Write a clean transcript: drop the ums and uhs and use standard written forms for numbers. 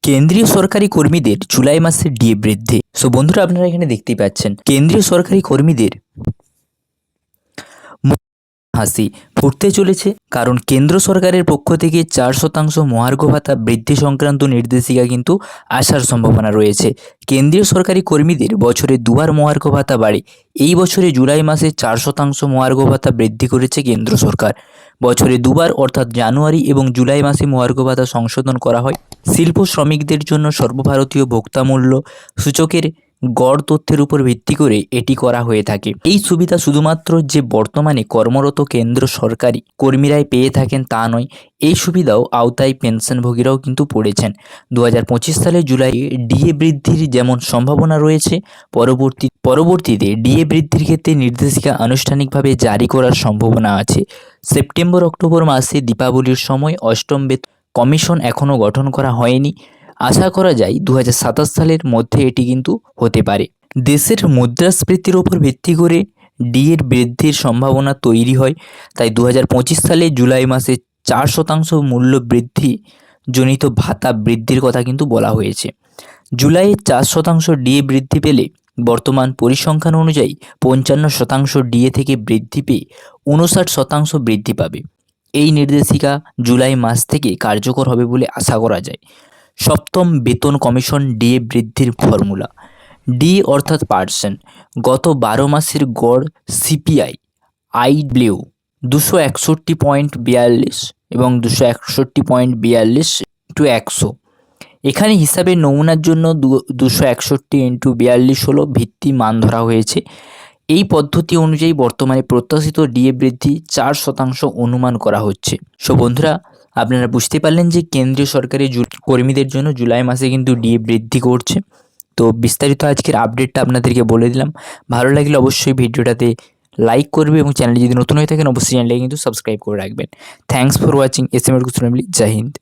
কেন্দ্রীয় সরকারি কর্মীদের জুলাই মাসে ডিএ বৃদ্ধি। সো বন্ধুরা, আপনারা এখানে দেখতেই পাচ্ছেন কেন্দ্রীয় সরকারি কর্মীদের হাসি ফুটতে চলেছে, কারণ কেন্দ্র সরকারের পক্ষ থেকে 4% মহার্ঘ ভাতা বৃদ্ধি সংক্রান্ত নির্দেশিকা কিন্তু আসার সম্ভাবনা রয়েছে। কেন্দ্রীয় সরকারি কর্মীদের বছরে দুবার মহার্ঘ ভাতা বাড়ে। এই বছরে জুলাই মাসে 4% মহার্ঘ ভাতা বৃদ্ধি করেছে কেন্দ্র সরকার। বছরে দুবার অর্থাৎ জানুয়ারি এবং জুলাই মাসে মহার্ঘ ভাতা সংশোধন করা হয়। শিল্প শ্রমিকদের জন্য সর্বভারতীয় ভোক্তা মূল্য সূচকের গড় তথ্যের উপর ভিত্তি করে এটি করা হয়ে থাকে। এই সুবিধা শুধুমাত্র যে বর্তমানে কর্মরত কেন্দ্র সরকারি কর্মীরাই পেয়ে থাকেন তা নয়, এই সুবিধাও আওতায় পেনশনভোগীরাও কিন্তু পড়েছেন। 2025 সালে জুলাই ডিএ বৃদ্ধির যেমন সম্ভাবনা রয়েছে, পরবর্তীতে ডিএ বৃদ্ধির ক্ষেত্রে নির্দেশিকা আনুষ্ঠানিকভাবে জারি করার সম্ভাবনা আছে। সেপ্টেম্বর অক্টোবর মাসে দীপাবলির সময় অষ্টম বেতন কমিশন এখনও গঠন করা হয়নি। আশা করা যায় 2027 সালের মধ্যে এটি কিন্তু হতে পারে। দেশের মুদ্রাস্ফীতির ওপর ভিত্তি করে ডিএর বৃদ্ধির সম্ভাবনা তৈরি হয়। তাই 2025 সালে জুলাই মাসে 4% মূল্য বৃদ্ধি জনিত ভাতা বৃদ্ধির কথা কিন্তু বলা হয়েছে। জুলাইয়ে 4% ডিএ বৃদ্ধি পেলে বর্তমান পরিসংখ্যান অনুযায়ী 55% ডিএ থেকে বৃদ্ধি পেয়ে 59% বৃদ্ধি পাবে। এই নির্দেশিকা জুলাই মাস থেকে কার্যকর হবে বলে আশা করা যায়। সপ্তম বেতন কমিশন ডিএ বৃদ্ধির ফর্মুলা। ডি অর্থাৎ পার্সেন্ট। গত 12 মাসের গড় সিপিআই আইডব্লিউ 261.42 এবং 261.42 × 100। এখানে হিসাবের নমুনার জন্য 261 × 42 হলো ভিত্তি মান ধরা হয়েছে। এই পদ্ধতি অনুযায়ী বর্তমানে প্রত্যাশিত ডিএ বৃদ্ধি 4% অনুমান করা হচ্ছে। সো বন্ধুরা, আপনারা বুঝতে পারলেন যে কেন্দ্রীয় সরকারি কর্মীদের জন্য জুলাই মাসে কিন্তু ডিএ বৃদ্ধি করছে। তো বিস্তারিত আজকের আপডেটটা আপনাদেরকে বলে দিলাম। ভালো লাগলে অবশ্যই ভিডিওটাতে লাইক করবে এবং চ্যানেলে যদি নতুন হয়ে থাকেন অবশ্যই চ্যানেলটাকে কিন্তু সাবস্ক্রাইব করে রাখবেন। Thanks for watching. S M এর কুসুম। জয় হিন্দ।